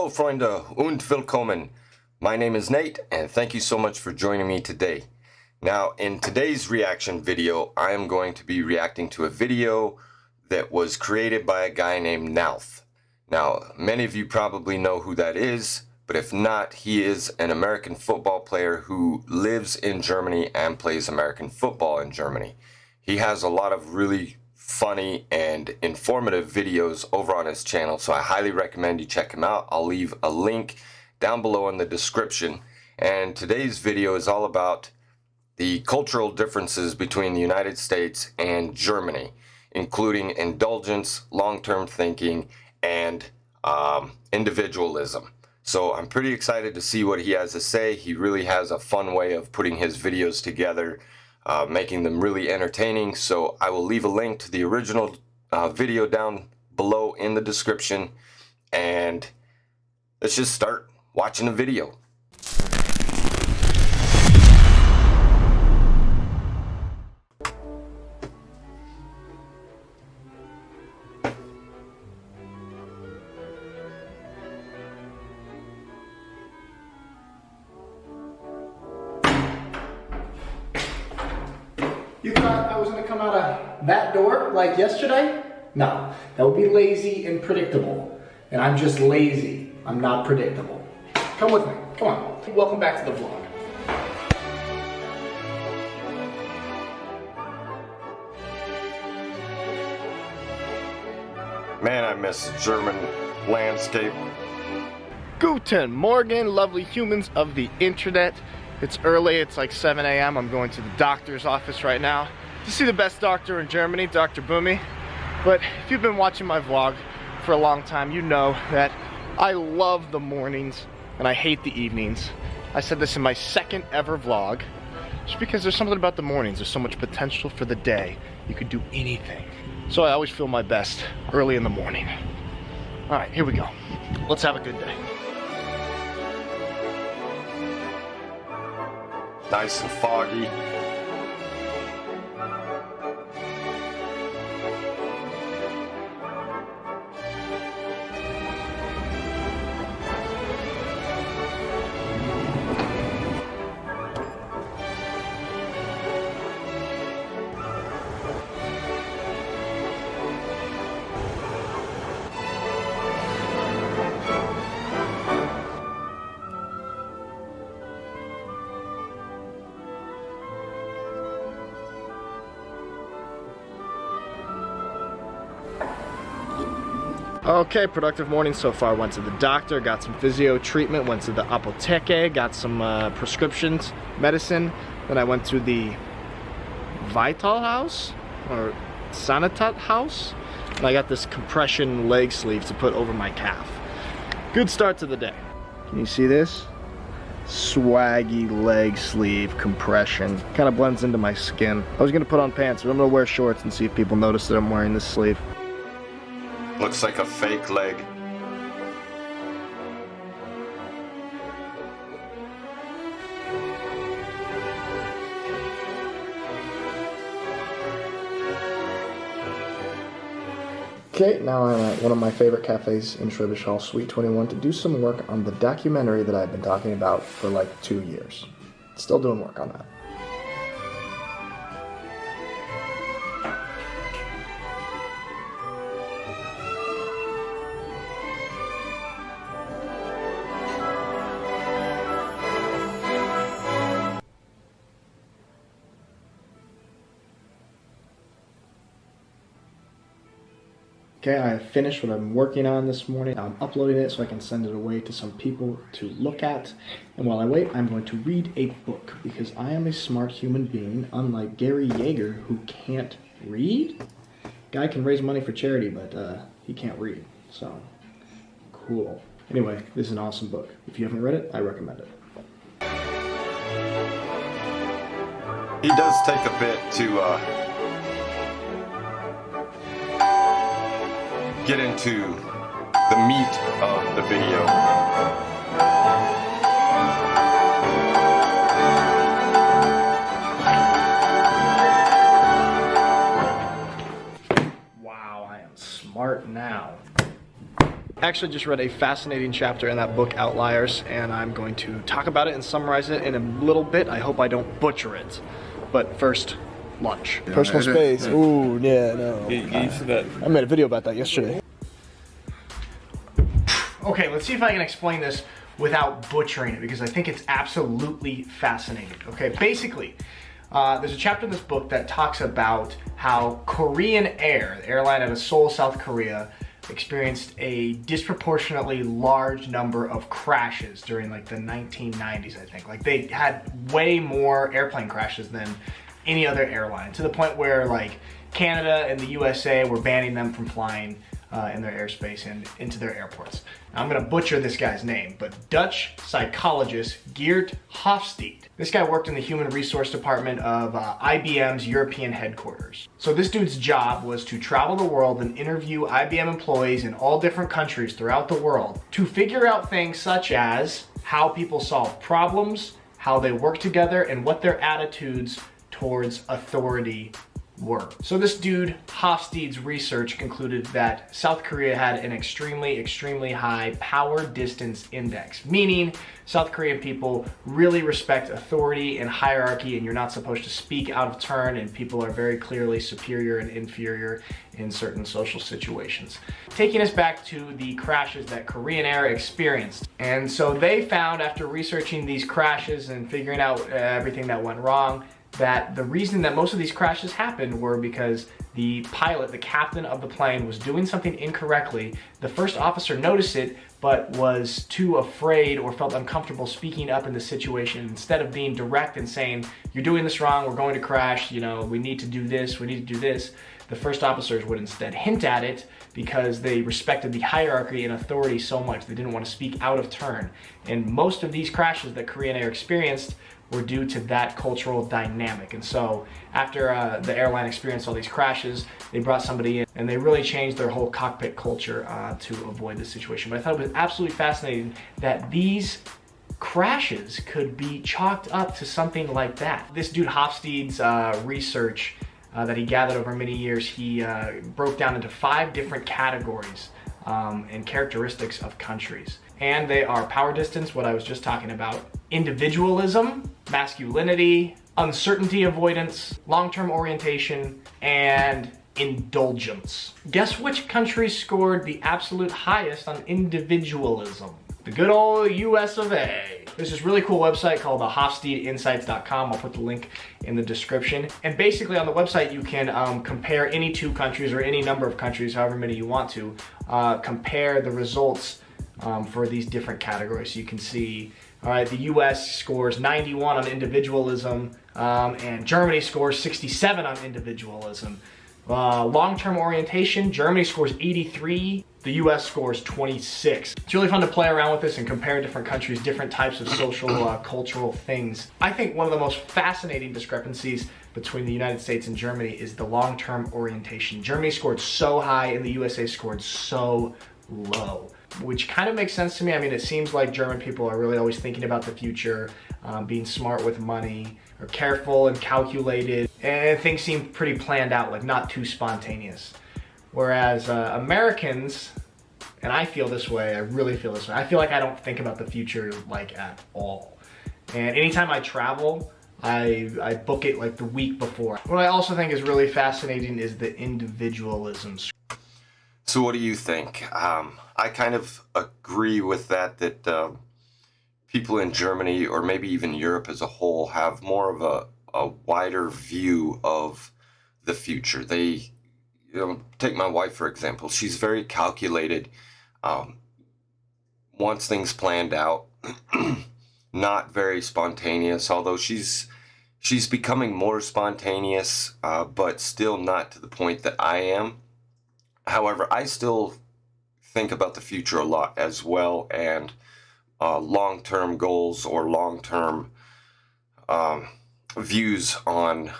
Hallo, freunde und willkommen. My name is Nate, and thank you so much for joining me today. Now, in today's reaction video, I am going to be reacting to a video that was created by a guy named Nalf. Now, many of you probably know who that is, but if not, he is an American football player who lives in Germany and plays American football in Germany. He has a lot of really funny and informative videos over on his channel, so I highly recommend you check him out. I'll leave a link down below in the description. And today's video is all about the cultural differences between the United States and Germany, including indulgence, long-term thinking, and individualism. So I'm pretty excited to see what he has to say. He really has a fun way of putting his videos together, making them really entertaining. So I will leave a link to the original video down below in the description, and let's just start watching the video. You thought I was going to come out of that door like yesterday? No, that would be lazy and predictable. And I'm just lazy. I'm not predictable. Come with me. Come on. Welcome back to the vlog. Man, I miss German landscape. Guten Morgen, lovely humans of the internet. It's early, it's like 7 a.m. I'm going to the doctor's office right now to see the best doctor in Germany, Dr. Boomy. But if you've been watching my vlog for a long time, you know that I love the mornings and I hate the evenings. I said this in my second ever vlog, just because there's something about the mornings. There's so much potential for the day. You could do anything. So I always feel my best early in the morning. All right, here we go. Let's have a good day. Nice and foggy. Okay, productive morning so far. Went to the doctor, got some physio treatment, went to the apotheke, got some prescriptions, medicine. Then I went to the Vital House, or Sanitat House, and I got this compression leg sleeve to put over my calf. Good start to the day. Can you see this? Swaggy leg sleeve compression. Kind of blends into my skin. I was gonna put on pants, but I'm gonna wear shorts and see if people notice that I'm wearing this sleeve. Looks like a fake leg. Okay, now I'm at one of my favorite cafes in Schwäbisch Hall, Suite 21, to do some work on the documentary that I've been talking about for like 2 years. Still doing work on that. Okay, I have finished what I'm working on this morning. I'm uploading it so I can send it away to some people to look at. And while I wait, I'm going to read a book because I am a smart human being, unlike Gary Yeager, who can't read. Guy can raise money for charity, but he can't read. So, cool. Anyway, this is an awesome book. If you haven't read it, I recommend it. He does take a bit to get into the meat of the video. actually just read a fascinating chapter in that book, Outliers, and I'm going to talk about it and summarize it in a little bit. I hope I don't butcher it. But first, lunch. Personal space. Ooh, yeah, no. Get used to that. I made a video about that yesterday. Okay, let's see if I can explain this without butchering it, because I think it's absolutely fascinating. Okay, basically, there's a chapter in this book that talks about how Korean Air, the airline out of Seoul, South Korea, experienced a disproportionately large number of crashes during like the 1990s, I think. Like they had way more airplane crashes than any other airline, to the point where like Canada and the USA were banning them from flying in their airspace and into their airports. Now, I'm gonna butcher this guy's name, but Dutch psychologist Geert Hofstede. This guy worked in the human resource department of IBM's European headquarters. So this dude's job was to travel the world and interview IBM employees in all different countries throughout the world to figure out things such as how people solve problems, how they work together, and what their attitudes towards authority were. So this dude, Hofstede's research concluded that South Korea had an extremely high power distance index, meaning South Korean people really respect authority and hierarchy, and you're not supposed to speak out of turn, and people are very clearly superior and inferior in certain social situations. Taking us back to the crashes that Korean Air experienced. And so they found, after researching these crashes and figuring out everything that went wrong, that the reason that most of these crashes happened were because the pilot, the captain of the plane, was doing something incorrectly. The first officer noticed it, but was too afraid or felt uncomfortable speaking up in the situation. Instead of being direct and saying, you're doing this wrong, we're going to crash, you know, we need to do this, we need to do this, the first officers would instead hint at it because they respected the hierarchy and authority so much. They didn't want to speak out of turn. And most of these crashes that Korean Air experienced were due to that cultural dynamic. And so after the airline experienced all these crashes, they brought somebody in and they really changed their whole cockpit culture to avoid this situation. But I thought it was absolutely fascinating that these crashes could be chalked up to something like that. This dude Hofstede's research that he gathered over many years, he broke down into 5 different categories and characteristics of countries. And they are power distance, what I was just talking about, individualism, masculinity, uncertainty avoidance, long-term orientation, and indulgence. Guess which country scored the absolute highest on individualism? The good old US of A. There's this really cool website called HofstedeInsights.com. I'll put the link in the description. And basically on the website you can compare any 2 countries or any number of countries, however many you want to, compare the results for these different categories. So you can see, all right, the US scores 91 on individualism, and Germany scores 67 on individualism. Long-term orientation, Germany scores 83, the US scores 26. It's really fun to play around with this and compare different countries, different types of social, cultural things. I think one of the most fascinating discrepancies between the United States and Germany is the long-term orientation. Germany scored so high and the USA scored so low, which kind of makes sense to me. I mean, it seems like German people are really always thinking about the future, being smart with money, or careful and calculated, and things seem pretty planned out, like not too spontaneous. Whereas Americans, and I feel this way, I really feel this way, I feel like I don't think about the future like at all. And anytime I travel, I book it like the week before. What I also think is really fascinating is the individualism. So what do you think? I kind of agree with that people in Germany, or maybe even Europe as a whole, have more of a wider view of the future. They, take my wife for example. She's very calculated, wants things planned out, not very spontaneous, although she's becoming more spontaneous, but still not to the point that I am. However, I still think about the future a lot as well, and long-term goals or long-term views on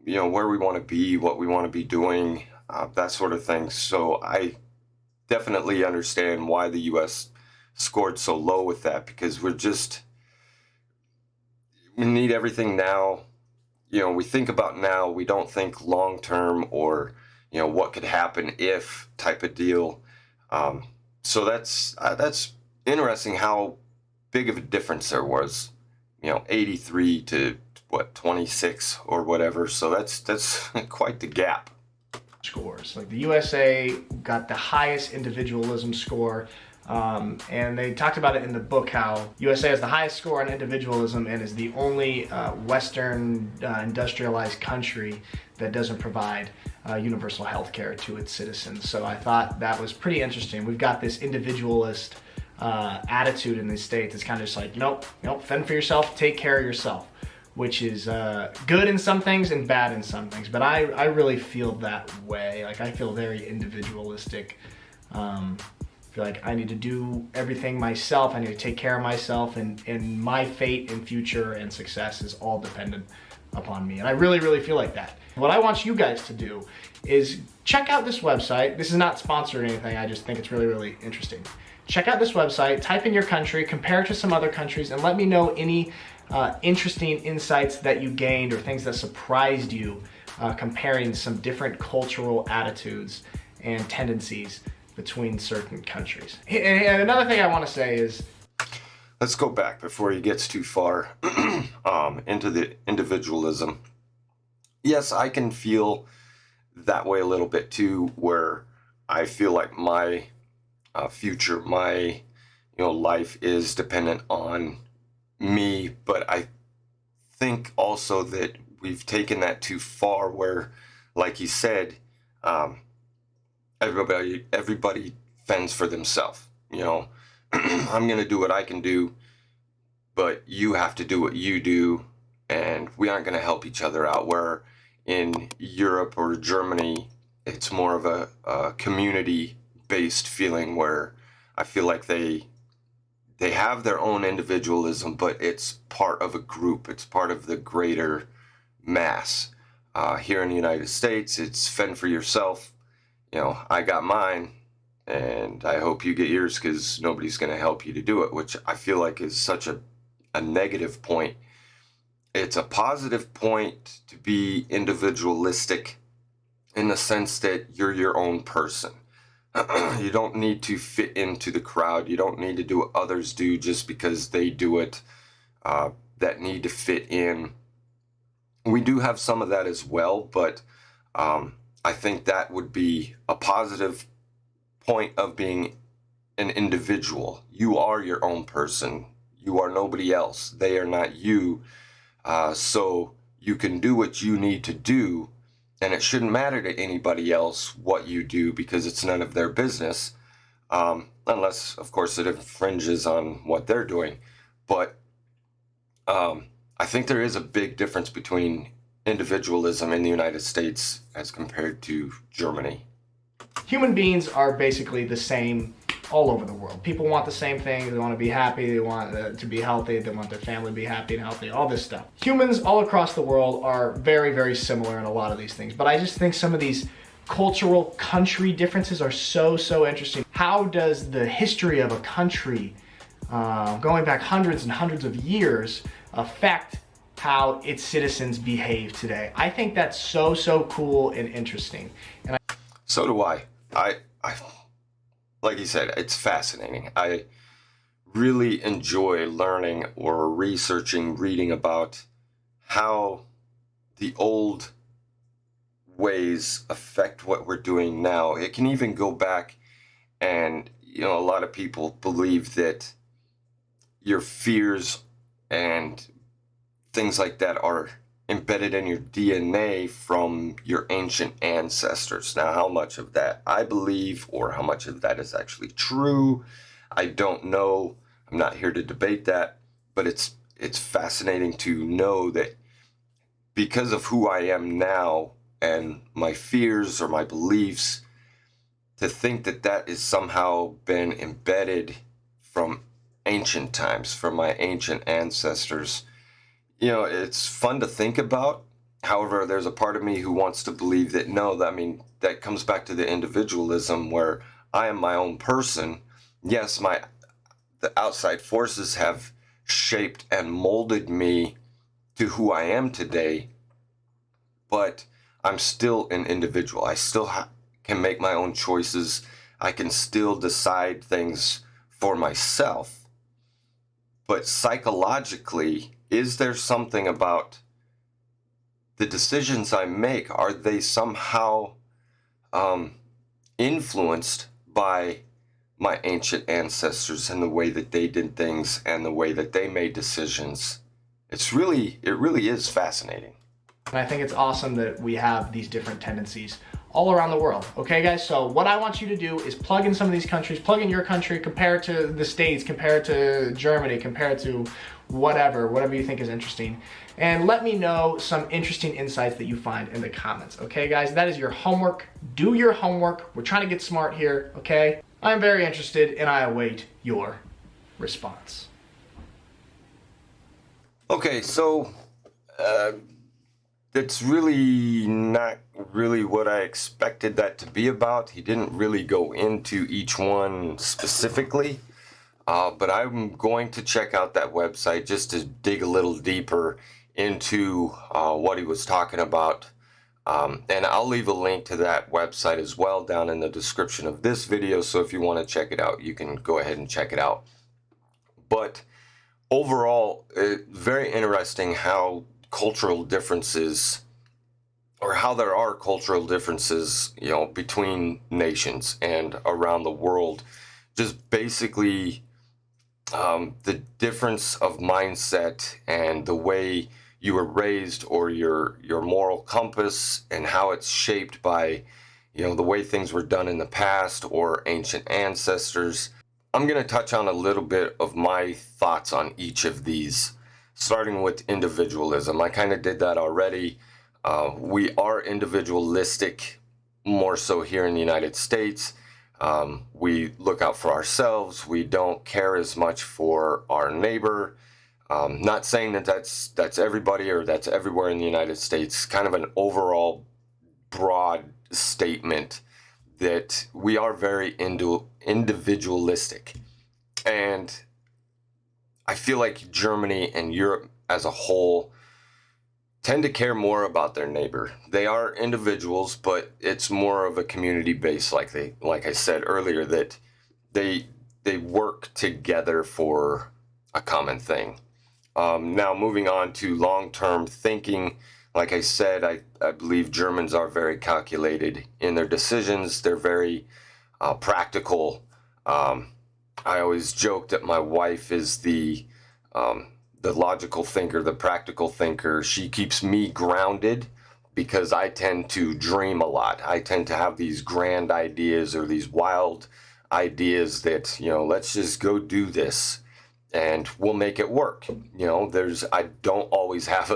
where we want to be, what we want to be doing, that sort of thing. So I definitely understand why the US scored so low with that, because we need everything now. We think about now, we don't think long-term or what could happen if type of deal. So that's interesting how big of a difference there was. 83 to what, 26 or whatever. So that's quite the gap. Scores. Like the USA got the highest individualism score, and they talked about it in the book how USA has the highest score on individualism and is the only Western industrialized country that doesn't provide universal health care to its citizens. So I thought that was pretty interesting. We've got this individualist attitude in the States. It's kind of just like, nope, fend for yourself, take care of yourself, which is good in some things and bad in some things. But I really feel that way. Like I feel very individualistic. I feel like I need to do everything myself. I need to take care of myself, and my fate and future and success is all dependent upon me. And I really, really feel like that. What I want you guys to do is check out this website. This is not sponsored or anything. I just think it's really, really interesting. Check out this website, type in your country, compare it to some other countries, and let me know any interesting insights that you gained or things that surprised you comparing some different cultural attitudes and tendencies between certain countries. And another thing I want to say is, let's go back before he gets too far into the individualism. Yes, I can feel that way a little bit too, where I feel like my future, my life is dependent on me, but I think also that we've taken that too far where, like he said, everybody fends for themselves. I'm going to do what I can do, but you have to do what you do, and we aren't going to help each other out. Where in Europe or Germany, it's more of a community-based feeling where I feel like they have their own individualism, but it's part of a group. It's part of the greater mass. Here in the United States, it's fend for yourself. I got mine, and I hope you get yours because nobody's going to help you to do it, which I feel like is such a negative point. It's a positive point to be individualistic in the sense that you're your own person. You don't need to fit into the crowd. You don't need to do what others do just because they do it, that need to fit in. We do have some of that as well, but I think that would be a positive point of being an individual. You are your own person. You are nobody else. They are not you. So you can do what you need to do, and it shouldn't matter to anybody else what you do because it's none of their business, unless, of course, it infringes on what they're doing. But I think there is a big difference between individualism in the United States as compared to Germany. human beings are basically the same all over the world. People want the same thing. They want to be happy. They want to be healthy. They want their family to be happy and healthy, all this stuff. Humans all across the world are very, very similar in a lot of these things. But I just think some of these cultural country differences are so interesting. How does the history of a country, going back hundreds and hundreds of years, affect how its citizens behave today? I think that's so cool and interesting. And So do I. I like you said, it's fascinating. I really enjoy learning or researching, reading about how the old ways affect what we're doing now. It can even go back, and a lot of people believe that your fears and things like that are embedded in your DNA from your ancient ancestors. Now, how much of that I believe or how much of that is actually true, I don't know. I'm not here to debate that, but it's fascinating to know that because of who I am now and my fears or my beliefs, to think that that is somehow been embedded from ancient times, from my ancient ancestors. It's fun to think about. However, there's a part of me who wants to believe that no, that comes back to the individualism where I am my own person. Yes, the outside forces have shaped and molded me to who I am today, but I'm still an individual. I still can make my own choices. I can still decide things for myself. But psychologically, is there something about the decisions I make? Are they somehow influenced by my ancient ancestors and the way that they did things and the way that they made decisions? It really is fascinating. And I think it's awesome that we have these different tendencies all around the world. Okay, guys? So what I want you to do is plug in some of these countries, plug in your country, compare it to the States, compare it to Germany, compare it to whatever you think is interesting. And let me know some interesting insights that you find in the comments. Okay, guys? That is your homework. Do your homework. We're trying to get smart here, okay? I'm very interested and I await your response. Okay, so it's really not really what I expected that to be about. He didn't really go into each one specifically, but I'm going to check out that website just to dig a little deeper into what he was talking about. And I'll leave a link to that website as well down in the description of this video, so if you want to check it out, you can go ahead and check it out. But overall, very interesting how cultural differences, or how there are cultural differences, between nations and around the world. Just basically the difference of mindset and the way you were raised, or your moral compass, and how it's shaped by the way things were done in the past or ancient ancestors. I'm going to touch on a little bit of my thoughts on each of these, starting with individualism. I kind of did that already. We are individualistic, more so here in the United States. We look out for ourselves. We don't care as much for our neighbor. Not saying that that's everybody or that's everywhere in the United States. Kind of an overall broad statement that we are very individualistic. And I feel like Germany and Europe as a whole tend to care more about their neighbor. They are individuals, but it's more of a community base, like I said earlier, that they work together for a common thing. Now moving on to long-term thinking, like I said, I believe Germans are very calculated in their decisions. They're very practical. I always joke that my wife is the logical thinker, the practical thinker. She keeps me grounded because I tend to dream a lot. I tend to have these grand ideas or these wild ideas that, let's just go do this and we'll make it work. I don't always have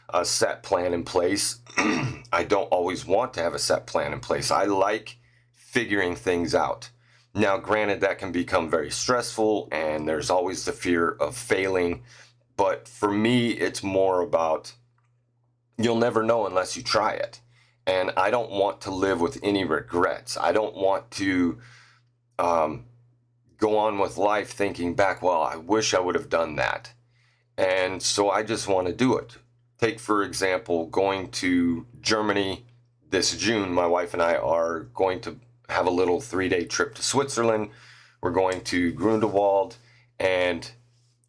a set plan in place. I don't always want to have a set plan in place. I like figuring things out. Now, granted, that can become very stressful and there's always the fear of failing. But for me, it's more about you'll never know unless you try it. And I don't want to live with any regrets. I don't want to go on with life thinking back, well, I wish I would have done that. And so I just want to do it. Take, for example, going to Germany this June. My wife and I are going to have a little 3-day trip to Switzerland. We're going to Grunewald, and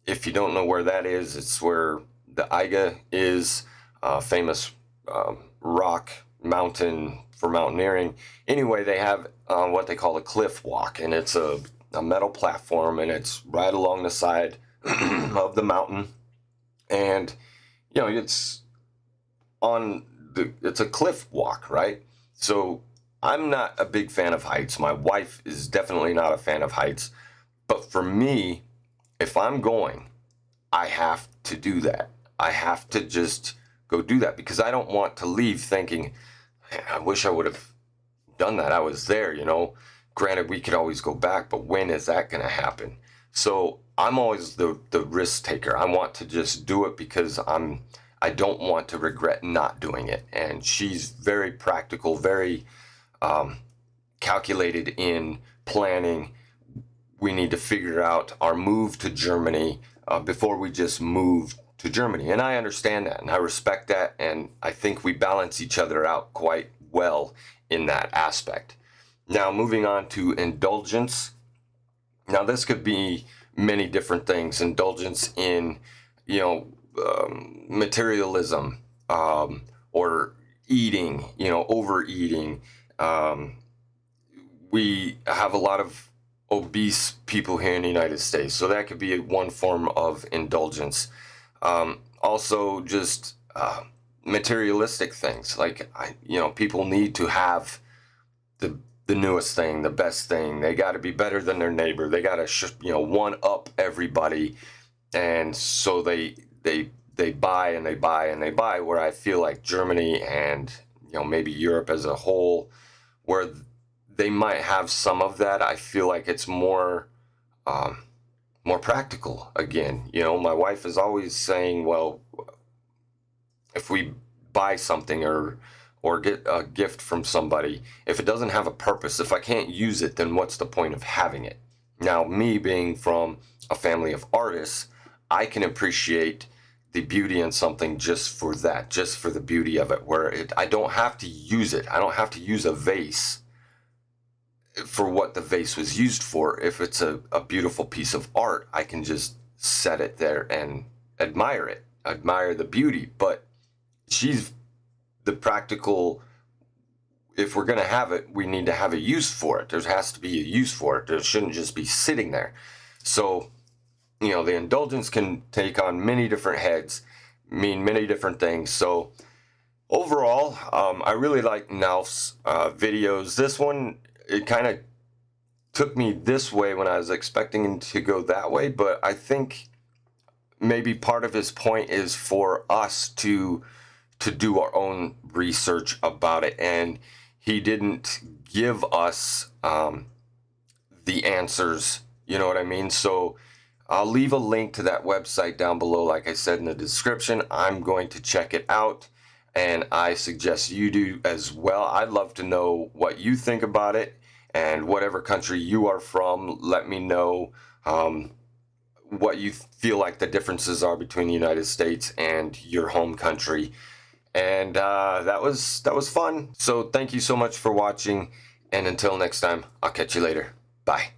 if you don't know where that is, it's where the Eiger is, famous rock mountain for mountaineering. Anyway, they have what they call a cliff walk, and it's a metal platform, and it's right along the side of the mountain. And it's a cliff walk, right? So I'm not a big fan of heights. My wife is definitely not a fan of heights. But for me, if I'm going, I have to do that. I have to just go do that because I don't want to leave thinking, I wish I would have done that. I was there, Granted, we could always go back, but when is that going to happen? So I'm always the risk taker. I want to just do it because I don't want to regret not doing it. And she's very practical, very calculated in planning. We need to figure out our move to Germany before we just move to Germany. And I understand that and I respect that. And I think we balance each other out quite well in that aspect. Now, moving on to indulgence. Now, this could be many different things. Indulgence in, materialism, or eating, overeating. We have a lot of obese people here in the United States, so that could be one form of indulgence. Also, just materialistic things, like people need to have the newest thing, the best thing. They got to be better than their neighbor. They got to one up everybody, and so they buy and they buy and they buy. Where I feel like Germany and maybe Europe as a whole, where they might have some of that, I feel like it's more practical again. My wife is always saying, well, if we buy something or get a gift from somebody, if it doesn't have a purpose, if I can't use it, then what's the point of having it? Now, me being from a family of artists, I can appreciate the beauty in something just for that, just for the beauty of it, where I don't have to use it. I don't have to use a vase for what the vase was used for. If it's a beautiful piece of art, I can just set it there and admire it, admire the beauty. But she's the practical, if we're going to have it, we need to have a use for it. There has to be a use for it. It shouldn't just be sitting there. So, the indulgence can take on many different heads, mean many different things. So overall, I really like Nalf's videos. This one, it kind of took me this way when I was expecting him to go that way, but I think maybe part of his point is for us to do our own research about it, and he didn't give us the answers, you know what I mean? So I'll leave a link to that website down below, like I said in the description. I'm going to check it out, and I suggest you do as well. I'd love to know what you think about it, and whatever country you are from, let me know what you feel like the differences are between the United States and your home country. And that was fun. So thank you so much for watching, and until next time, I'll catch you later. Bye.